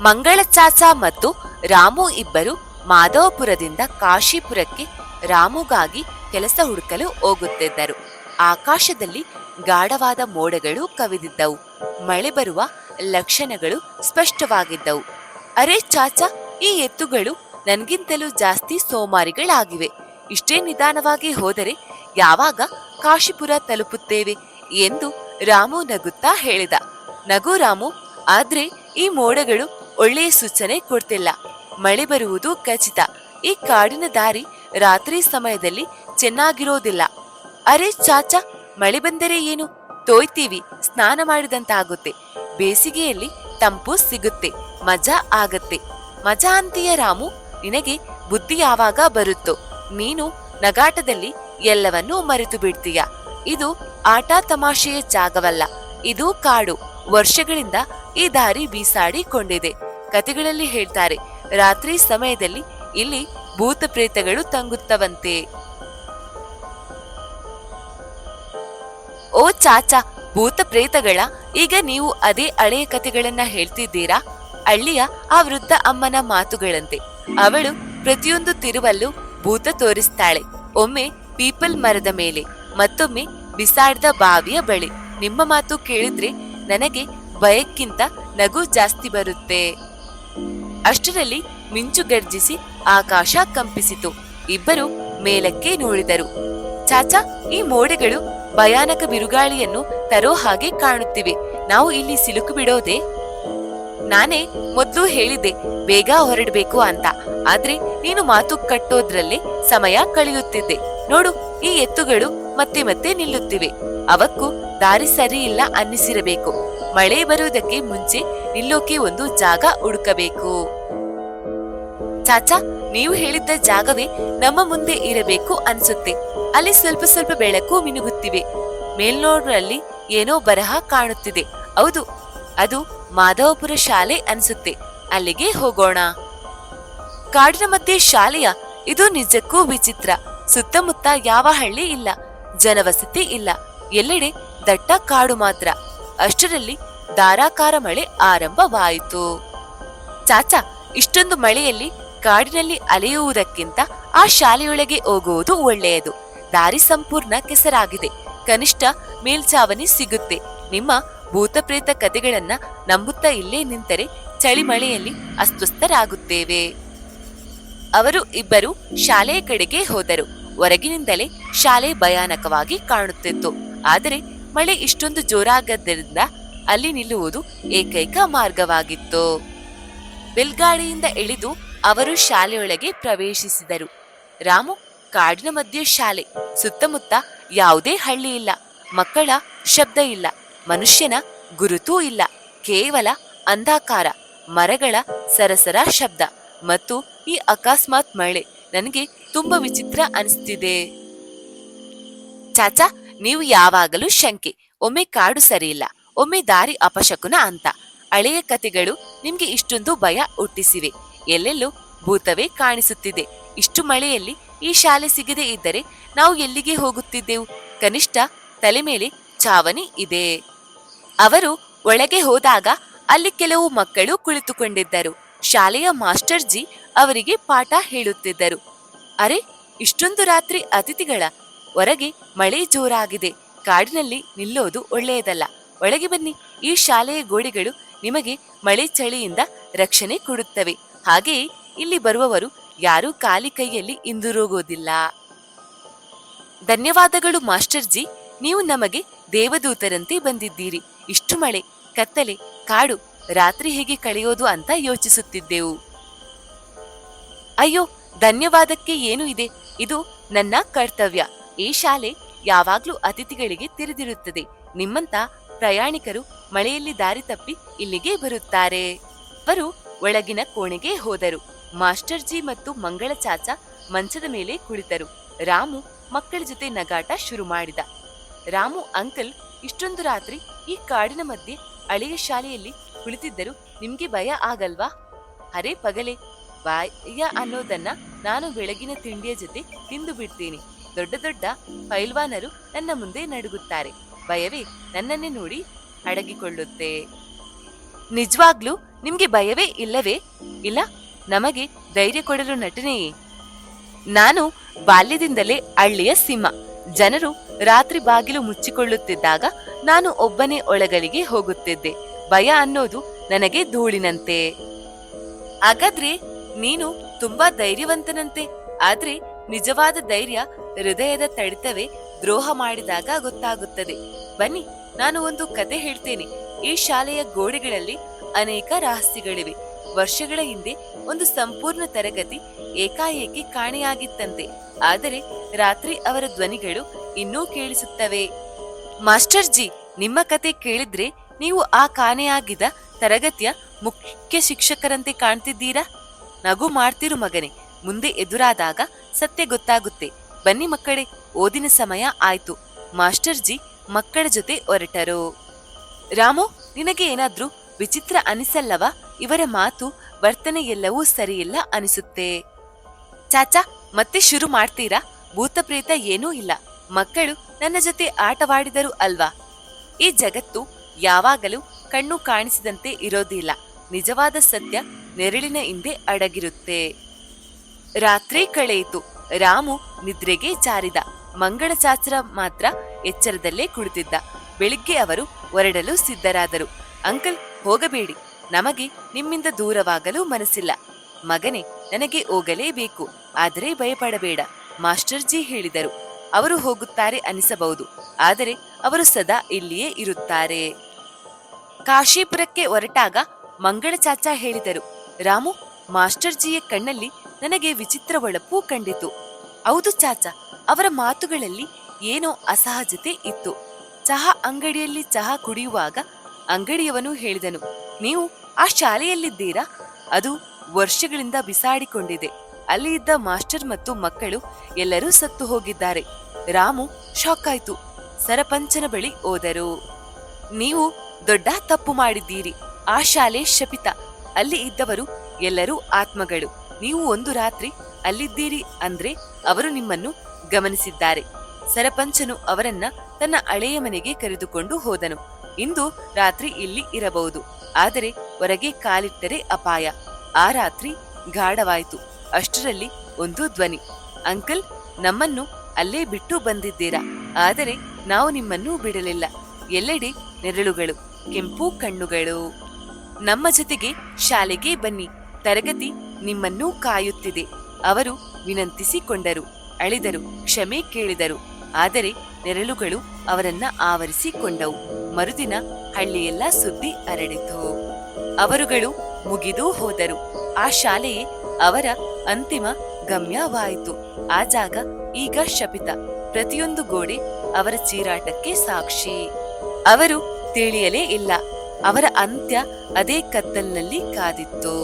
ಮಂಗಳ ಚಾಚಾ ಮತ್ತು ರಾಮು ಇಬ್ಬರು ಮಾಧವಪುರದಿಂದ ಕಾಶಿಪುರಕ್ಕೆ ರಾಮುಗಾಗಿ ಕೆಲಸ ಹುಡುಕಲು ಹೋಗುತ್ತಿದ್ದರು. ಆಕಾಶದಲ್ಲಿ ಗಾಢವಾದ ಮೋಡಗಳು ಕವಿದಿದ್ದವು. ಮಳೆ ಬರುವ ಲಕ್ಷಣಗಳು ಸ್ಪಷ್ಟವಾಗಿದ್ದವು. ಅರೆ ಚಾಚಾ, ಈ ಎತ್ತುಗಳು ನನ್ಗಿಂತಲೂ ಜಾಸ್ತಿ ಸೋಮಾರಿಗಳಾಗಿವೆ. ಇಷ್ಟೇ ನಿಧಾನವಾಗಿ ಹೋದರೆ ಯಾವಾಗ ಕಾಶಿಪುರ ತಲುಪುತ್ತೇವೆ ಎಂದು ರಾಮು ನಗುತ್ತಾ ಹೇಳಿದ. ನಗು ರಾಮು, ಆದ್ರೆ ಈ ಮೋಡಗಳು ಒಳ್ಳೆಯ ಸೂಚನೆ ಕೊಡ್ತಿಲ್ಲ. ಮಳೆ ಬರುವುದು ಖಚಿತ. ಈ ಕಾಡಿನ ದಾರಿ ರಾತ್ರಿ ಸಮಯದಲ್ಲಿ ಚೆನ್ನಾಗಿರೋದಿಲ್ಲ. ಅರೆ ಚಾಚಾ, ಮಳೆ ಬಂದರೆ ಏನು, ತೋಯ್ತೀವಿ, ಸ್ನಾನ ಮಾಡಿದಂತಾಗುತ್ತೆ. ಬೇಸಿಗೆಯಲ್ಲಿ ತಂಪು ಸಿಗುತ್ತೆ, ಮಜಾ ಆಗತ್ತೆ. ಮಜಾ ಅಂತೀಯ ರಾಮು? ನಿನಗೆ ಬುದ್ಧಿ ಯಾವಾಗ ಬರುತ್ತೋ? ನೀನು ನಗಾಟದಲ್ಲಿ ಎಲ್ಲವನ್ನೂ ಮರೆತು ಬಿಡ್ತೀಯ. ಇದು ಆಟ ತಮಾಷೆಯ ಜಾಗವಲ್ಲ, ಇದು ಕಾಡು. ವರ್ಷಗಳಿಂದ ಈ ದಾರಿ ಬೀಸಾಡಿಕೊಂಡಿದೆ. ಕತೆಗಳಲ್ಲಿ ಹೇಳ್ತಾರೆ, ರಾತ್ರಿ ಸಮಯದಲ್ಲಿ ಇಲ್ಲಿ ಭೂತ ಪ್ರೇತಗಳು ತಂಗುತ್ತವಂತೆ. ಓ ಚಾಚಾ, ಭೂತ ಪ್ರೇತಗಳ? ಈಗ ನೀವು ಅದೇ ಹಳೆಯ ಕತೆಗಳನ್ನ ಹೇಳ್ತಿದ್ದೀರಾ? ಹಳ್ಳಿಯ ಆ ವೃದ್ಧ ಅಮ್ಮನ ಮಾತುಗಳಂತೆ. ಅವಳು ಪ್ರತಿಯೊಂದು ತಿರುವಲ್ಲೂ ಭೂತ ತೋರಿಸ್ತಾಳೆ. ಒಮ್ಮೆ ಪೀಪಲ್ ಮರದ ಮೇಲೆ, ಮತ್ತೊಮ್ಮೆ ಬಿಸಾಡಿದ ಬಾವಿಯ ಬಳಿ. ನಿಮ್ಮ ಮಾತು ಕೇಳಿದ್ರೆ ನನಗೆ ಭಯಕ್ಕಿಂತ ನಗು ಜಾಸ್ತಿ ಬರುತ್ತೆ. ಅಷ್ಟರಲ್ಲಿ ಮಿಂಚು ಗರ್ಜಿಸಿ ಆಕಾಶ ಕಂಪಿಸಿತು. ಇಬ್ಬರು ಮೇಲಕ್ಕೆ ನೋಡಿದರು. ಚಾಚಾ, ಈ ಮೋಡಗಳು ಭಯಾನಕ ಬಿರುಗಾಳಿಯನ್ನು ತರೋ ಹಾಗೆ ಕಾಣುತ್ತಿವೆ. ನಾವು ಇಲ್ಲಿ ಸಿಲುಕು ಬಿಡೋದೆ? ನಾನೇ ಮೊದ್ಲು ಹೇಳಿದ್ದೆ ಬೇಗ ಹೊರಡಬೇಕು ಅಂತ. ಆದ್ರೆ ನೀನು ಮಾತು ಕಟ್ಟೋದ್ರಲ್ಲೇ ಸಮಯ ಕಳೆಯುತ್ತಿದ್ದೆ. ನೋಡು, ಈ ಎತ್ತುಗಳು ಮತ್ತೆ ಮತ್ತೆ ನಿಲ್ಲುತ್ತಿವೆ. ಅವಕ್ಕೂ ದಾರಿ ಸರಿ ಇಲ್ಲ ಅನ್ನಿಸಿರಬೇಕು. ಮಳೆ ಬರುವುದಕ್ಕೆ ಮುಂಚೆ ನಿಲ್ಲೋಕೆ ಒಂದು ಜಾಗ ಹುಡುಕಬೇಕು. ಚಾಚಾ, ನೀವು ಹೇಳಿದ್ದ ಜಾಗವೇ ನಮ್ಮ ಮುಂದೆ ಇರಬೇಕು ಅನ್ಸುತ್ತೆ. ಅಲ್ಲಿ ಸ್ವಲ್ಪ ಸ್ವಲ್ಪ ಬೆಳಕು ಮಿನುಗುತ್ತಿವೆ. ಮೇಲ್ನೋಡ್ರಲ್ಲಿ ಏನೋ ಬರಹ ಕಾಣುತ್ತಿದೆ. ಹೌದು, ಅದು ಮಾಧವಪುರ ಶಾಲೆ ಅನ್ಸುತ್ತೆ. ಅಲ್ಲಿಗೆ ಹೋಗೋಣ. ಕಾಡಿನ ಮಧ್ಯೆ ಶಾಲೆಯ? ಇದು ನಿಜಕ್ಕೂ ವಿಚಿತ್ರ. ಸುತ್ತಮುತ್ತ ಯಾವ ಹಳ್ಳಿ ಇಲ್ಲ, ಜನವಸತಿ ಇಲ್ಲ. ಎಲ್ಲೆಡೆ ದಟ್ಟ ಕಾಡು ಮಾತ್ರ. ಅಷ್ಟರಲ್ಲಿ ಧಾರಾಕಾರ ಮಳೆ ಆರಂಭವಾಯಿತು. ಚಾಚಾ, ಇಷ್ಟೊಂದು ಮಳೆಯಲ್ಲಿ ಕಾಡಿನಲ್ಲಿ ಅಲೆಯುವುದಕ್ಕಿಂತ ಆ ಶಾಲೆಯೊಳಗೆ ಹೋಗುವುದು ಒಳ್ಳೆಯದು. ದಾರಿ ಸಂಪೂರ್ಣ ಕೆಸರಾಗಿದೆ. ಕನಿಷ್ಠ ಮೇಲ್ಚಾವಣಿ ಸಿಗುತ್ತೆ. ನಿಮ್ಮ ಭೂತಪ್ರೇತ ಕತೆಗಳನ್ನ ನಂಬುತ್ತಾ ಇಲ್ಲೇ ನಿಂತರೆ ಚಳಿ ಮಳೆಯಲ್ಲಿ ಅಸ್ವಸ್ಥರಾಗುತ್ತೇವೆ. ಅವರು ಇಬ್ಬರು ಶಾಲೆಯ ಕಡೆಗೆ ಹೋದರು. ಹೊರಗಿನಿಂದಲೇ ಶಾಲೆ ಭಯಾನಕವಾಗಿ ಕಾಣುತ್ತಿತ್ತು. ಆದರೆ ಮಳೆ ಇಷ್ಟೊಂದು ಜೋರಾಗದ್ದರಿಂದ ಅಲ್ಲಿ ನಿಲ್ಲುವುದು ಏಕೈಕ ಮಾರ್ಗವಾಗಿತ್ತು. ಬೆಲ್ಗಾಡಿಯಿಂದ ಇಳಿದು ಅವರು ಶಾಲೆಯೊಳಗೆ ಪ್ರವೇಶಿಸಿದರು. ರಾಮು, ಕಾಡಿನ ಮಧ್ಯೆ ಶಾಲೆ. ಸುತ್ತಮುತ್ತ ಯಾವುದೇ ಹಳ್ಳಿ ಇಲ್ಲ, ಮಕ್ಕಳ ಶಬ್ದ ಇಲ್ಲ, ಮನುಷ್ಯನ ಗುರುತೂ ಇಲ್ಲ. ಕೇವಲ ಅಂಧಾಕಾರ, ಮರಗಳ ಸರಸರ ಶಬ್ದ ಮತ್ತು ಈ ಅಕಸ್ಮಾತ್ ಮಳೆ ನನಗೆ ತುಂಬಾ ವಿಚಿತ್ರ ಅನಿಸ್ತಿದೆ. ಚಾಚಾ, ನೀವು ಯಾವಾಗಲೂ ಶಂಕೆ. ಒಮ್ಮೆ ಕಾಡು ಸರಿಯಿಲ್ಲ, ಒಮ್ಮೆ ದಾರಿ ಅಪಶಕುನ ಅಂತ. ಹಳೆಯ ಕತೆಗಳು ನಿಮ್ಗೆ ಇಷ್ಟೊಂದು ಭಯ ಹುಟ್ಟಿಸಿವೆ. ಎಲ್ಲೆಲ್ಲೂ ಭೂತವೇ ಕಾಣಿಸುತ್ತಿದೆ. ಇಷ್ಟು ಮಳೆಯಲ್ಲಿ ಈ ಶಾಲೆ ಸಿಗದೆ ಇದ್ದರೆ ನಾವು ಎಲ್ಲಿಗೆ ಹೋಗುತ್ತಿದ್ದೆವು? ಕನಿಷ್ಠ ತಲೆ ಮೇಲೆ ಚಾವಣಿ ಇದೆ. ಅವರು ಒಳಗೆ ಹೋದಾಗ ಅಲ್ಲಿ ಕೆಲವು ಮಕ್ಕಳು ಕುಳಿತುಕೊಂಡಿದ್ದರು. ಶಾಲೆಯ ಮಾಸ್ಟರ್ ಜಿ ಅವರಿಗೆ ಪಾಠ ಹೇಳುತ್ತಿದ್ದರು. ಅರೆ, ಇಷ್ಟೊಂದು ರಾತ್ರಿ ಅತಿಥಿಗಳ? ಹೊರಗೆ ಮಳೆ ಜೋರಾಗಿದೆ. ಕಾಡಿನಲ್ಲಿ ನಿಲ್ಲೋದು ಒಳ್ಳೆಯದಲ್ಲ. ಒಳಗೆ ಬನ್ನಿ. ಈ ಶಾಲೆಯ ಗೋಡೆಗಳು ನಿಮಗೆ ಮಳೆ ಚಳಿಯಿಂದ ರಕ್ಷಣೆ ಕೊಡುತ್ತವೆ. ಹಾಗೆಯೇ ಇಲ್ಲಿ ಬರುವವರು ಯಾರೂ ಖಾಲಿ ಕೈಯಲ್ಲಿ ಹಿಂದಿರುಗೋದಿಲ್ಲ. ಧನ್ಯವಾದಗಳು ಮಾಸ್ಟರ್ ಜಿ, ನೀವು ನಮಗೆ ದೇವದೂತರಂತೆ ಬಂದಿದ್ದೀರಿ. ಇಷ್ಟು ಮಳೆ, ಕತ್ತಲೆ, ಕಾಡು, ರಾತ್ರಿ ಹೇಗೆ ಕಳೆಯೋದು ಅಂತ ಯೋಚಿಸುತ್ತಿದ್ದೆವು. ಅಯ್ಯೋ, ಧನ್ಯವಾದಕ್ಕೆ ಏನು ಇದೆ? ಇದು ನನ್ನ ಕರ್ತವ್ಯ. ಈ ಶಾಲೆ ಯಾವಾಗ್ಲೂ ಅತಿಥಿಗಳಿಗೆ ತೆರೆದಿರುತ್ತದೆ. ನಿಮ್ಮಂತ ಪ್ರಯಾಣಿಕರು ಮಳೆಯಲ್ಲಿ ದಾರಿ ತಪ್ಪಿ ಇಲ್ಲಿಗೆ ಬರುತ್ತಾರೆ. ಅವರು ಒಳಗಿನ ಕೋಣೆಗೆ ಹೋದರು. ಮಾಸ್ಟರ್ ಜಿ ಮತ್ತು ಮಂಗಳ ಚಾಚಾ ಮಂಚದ ಮೇಲೆ ಕುಳಿತರು. ರಾಮು ಮಕ್ಕಳ ಜೊತೆ ನಗಾಟ ಶುರು ಮಾಡಿದ. ರಾಮು ಅಂಕಲ್, ಇಷ್ಟೊಂದು ರಾತ್ರಿ ಈ ಕಾಡಿನ ಮಧ್ಯೆ ಹಳೆಯ ಶಾಲೆಯಲ್ಲಿ ಕುಳಿತಿದ್ದರು ನಿಮ್ಗೆ ಭಯ ಆಗಲ್ವಾ? ಅರೆ ಪಗಲೆ, ಭಯ ಅನ್ನೋದನ್ನ ನಾನು ಬೆಳಗಿನ ತಿಂಡಿಯ ಜೊತೆ ತಿಂದು ಬಿಡ್ತೀನಿ. ದೊಡ್ಡ ದೊಡ್ಡ ಪೈಲ್ವಾನರು ನನ್ನ ಮುಂದೆ ನಡುಗುತ್ತಾರೆ. ಭಯವೇ ನನ್ನನ್ನೇ ನೋಡಿ ಅಡಗಿಕೊಳ್ಳುತ್ತೆ. ನಿಜವಾಗ್ಲೂ ನಿಮ್ಗೆ ಭಯವೇ ಇಲ್ಲವೇ? ಇಲ್ಲ, ನಮಗೆ ಧೈರ್ಯ ಕೊಡಲು ನಟನೆಯೇ. ನಾನು ಬಾಲ್ಯದಿಂದಲೇ ಹಳ್ಳಿಯ ಸಿಂಹ. ಜನರು ರಾತ್ರಿ ಬಾಗಿಲು ಮುಚ್ಚಿಕೊಳ್ಳುತ್ತಿದ್ದಾಗ ನಾನು ಒಬ್ಬನೇ ಒಳಗಲಿಗೆ ಹೋಗುತ್ತಿದ್ದೆ. ಭಯ ಅನ್ನೋದು ನನಗೆ ಧೂಳಿನಂತೆ. ಹಾಗಾದ್ರೆ ನೀನು ತುಂಬಾ ಧೈರ್ಯವಂತನಂತೆ. ಆದ್ರೆ ನಿಜವಾದ ಧೈರ್ಯ ಹೃದಯದ ತಡಿತವೇ ದ್ರೋಹ ಮಾಡಿದಾಗ ಗೊತ್ತಾಗುತ್ತದೆ. ಬನ್ನಿ, ನಾನು ಒಂದು ಕತೆ ಹೇಳ್ತೇನೆ. ಈ ಶಾಲೆಯ ಗೋಡೆಗಳಲ್ಲಿ ಅನೇಕ ರಹಸ್ಯಗಳಿವೆ. ವರ್ಷಗಳ ಹಿಂದೆ ಒಂದು ಸಂಪೂರ್ಣ ತರಗತಿ ಏಕಾಏಕಿ ಕಾಣೆಯಾಗಿತ್ತಂತೆ. ಆದರೆ ರಾತ್ರಿ ಅವರ ಧ್ವನಿಗಳು ಇನ್ನೂ ಕೇಳಿಸುತ್ತವೆ. ಮಾಸ್ಟರ್ ಜಿ, ನಿಮ್ಮ ಕತೆ ಕೇಳಿದ್ರೆ ನೀವು ಆ ಕಾಣೆಯಾಗಿದ್ದ ತರಗತಿಯ ಮುಖ್ಯ ಶಿಕ್ಷಕರಂತೆ ಕಾಣ್ತಿದ್ದೀರಾ. ನಗು ಮಾಡ್ತಿರು ಮಗನೇ, ಮುಂದೆ ಎದುರಾದಾಗ ಸತ್ಯ ಗೊತ್ತಾಗುತ್ತೆ. ಬನ್ನಿ ಮಕ್ಕಳೇ, ಓದಿನ ಸಮಯ ಆಯ್ತು. ಮಾಸ್ಟರ್ ಜಿ ಮಕ್ಕಳ ಜೊತೆ ಹೊರಟರು. ರಾಮು, ನಿನಗೆ ಏನಾದ್ರೂ ವಿಚಿತ್ರ ಅನಿಸಲ್ಲವಾ? ಇವರ ಮಾತು ವರ್ತನೆ ಎಲ್ಲವೂ ಸರಿಯಿಲ್ಲ ಅನಿಸುತ್ತೆ. ಚಾಚಾ, ಮತ್ತೆ ಶುರು ಮಾಡ್ತೀರಾ? ಭೂತ ಪ್ರೇತ ಏನೂ ಇಲ್ಲ. ಮಕ್ಕಳು ನನ್ನ ಜೊತೆ ಆಟವಾಡಿದರು ಅಲ್ವಾ. ಈ ಜಗತ್ತು ಯಾವಾಗಲೂ ಕಣ್ಣು ಕಾಣಿಸಿದಂತೆ ಇರೋದಿಲ್ಲ. ನಿಜವಾದ ಸತ್ಯ ನೆರಳಿನ ಹಿಂದೆ ಅಡಗಿರುತ್ತೆ. ರಾತ್ರಿ ಕಳೆಯಿತು. ರಾಮು ನಿದ್ರೆಗೆ ಜಾರಿದ. ಮಂಗಳಚಾಚರ ಮಾತ್ರ ಎಚ್ಚರದಲ್ಲೇ ಕುಳಿತಿದ್ದ. ಬೆಳಿಗ್ಗೆ ಅವರು ಹೊರಡಲು ಸಿದ್ಧರಾದರು. ಅಂಕಲ್, ಹೋಗಬೇಡಿ. ನಮಗೆ ನಿಮ್ಮಿಂದ ದೂರವಾಗಲು ಮನಸ್ಸಿಲ್ಲ. ಮಗನೇ, ನನಗೆ ಹೋಗಲೇಬೇಕು. ಆದರೆ ಭಯಪಡಬೇಡ, ಮಾಸ್ಟರ್ ಜಿ ಹೇಳಿದರು. ಅವರು ಹೋಗುತ್ತಾರೆ ಅನಿಸಬಹುದು, ಆದರೆ ಅವರು ಸದಾ ಇಲ್ಲಿಯೇ ಇರುತ್ತಾರೆ. ಕಾಶಿಪುರಕ್ಕೆ ಹೊರಟಾಗ ಮಂಗಳಚಾಚಾ ಹೇಳಿದರು, ರಾಮು, ಮಾಸ್ಟರ್ ಜಿಯ ಕಣ್ಣಲ್ಲಿ ನನಗೆ ವಿಚಿತ್ರ ಹೊಳಪು ಕಂಡಿತು. ಹೌದು ಚಾಚಾ, ಅವರ ಮಾತುಗಳಲ್ಲಿ ಏನೋ ಅಸಹಜತೆ ಇತ್ತು. ಚಹಾ ಅಂಗಡಿಯಲ್ಲಿ ಚಹಾ ಕುಡಿಯುವಾಗ ಅಂಗಡಿಯವನು ಹೇಳಿದನು, ನೀವು ಆ ಶಾಲೆಯಲ್ಲಿದ್ದೀರಾ? ಅದು ವರ್ಷಗಳಿಂದ ಬಿಸಾಡಿಕೊಂಡಿದೆ. ಅಲ್ಲಿ ಇದ್ದ ಮಾಸ್ಟರ್ ಮತ್ತು ಮಕ್ಕಳು ಎಲ್ಲರೂ ಸತ್ತು ಹೋಗಿದ್ದಾರೆ. ರಾಮು ಶಾಕ್ ಆಯ್ತು. ಸರಪಂಚನ ಬಳಿ ಹೋದರು. ನೀವು ದೊಡ್ಡ ತಪ್ಪು ಮಾಡಿದ್ದೀರಿ. ಆ ಶಾಲೆ ಶಪಿತ. ಅಲ್ಲಿ ಇದ್ದವರು ಎಲ್ಲರೂ ಆತ್ಮಗಳು. ನೀವು ಒಂದು ರಾತ್ರಿ ಅಲ್ಲಿದ್ದೀರಿ ಅಂದ್ರೆ ಅವರು ನಿಮ್ಮನ್ನು ಗಮನಿಸಿದ್ದಾರೆ. ಸರಪಂಚನು ಅವರನ್ನ ತನ್ನ ಹಳೆಯ ಮನೆಗೆ ಕರೆದುಕೊಂಡು ಹೋದನು. ಇಂದು ರಾತ್ರಿ ಇಲ್ಲಿ ಇರಬಹುದು, ಆದರೆ ಹೊರಗೆ ಕಾಲಿಟ್ಟರೆ ಅಪಾಯ. ಆ ರಾತ್ರಿ ಗಾಢವಾಯಿತು. ಅಷ್ಟರಲ್ಲಿ ಒಂದು ಧ್ವನಿ, ಅಂಕಲ್, ನಮ್ಮನ್ನು ಅಲ್ಲೇ ಬಿಟ್ಟು ಬಂದಿದ್ದೀರಾ, ಆದರೆ ನಾವು ನಿಮ್ಮನ್ನು ಬಿಡಲಿಲ್ಲ. ಎಲ್ಲೆಡೆ ನೆರಳುಗಳು, ಕೆಂಪು ಕಣ್ಣುಗಳು. ನಮ್ಮ ಜೊತೆಗೆ ಶಾಲೆಗೆ ಬನ್ನಿ, ತರಗತಿ ನಿಮ್ಮನ್ನೂ ಕಾಯುತ್ತಿದೆ. ಅವರು ವಿನಂತಿಸಿಕೊಂಡರು, ಅಳಿದರು, ಕ್ಷಮೆ ಕೇಳಿದರು. ಆದರೆ ನೆರಳುಗಳು ಅವರನ್ನ ಆವರಿಸಿಕೊಂಡವು. ಮರುದಿನ ಹಳ್ಳಿಯೆಲ್ಲ ಸುದ್ದಿ ಹರಡಿತು. ಅವರುಗಳು ಮುಗಿದು ಹೋದರು. ಆ ಶಾಲೆಯೇ ಅವರ ಅಂತಿಮ ಗಮ್ಯವಾಯಿತು. ಆ ಜಾಗ ಈಗ ಶಪಿತ. ಪ್ರತಿಯೊಂದು ಗೋಡೆ ಅವರ ಚೀರಾಟಕ್ಕೆ ಸಾಕ್ಷಿ. ಅವರು ತಿಳಿಯಲೇ ಇಲ್ಲ. ಅವರ ಅಂತ್ಯ ಅದೇ ಕತ್ತಲಿನಲ್ಲಿ ಕಾದಿತ್ತು.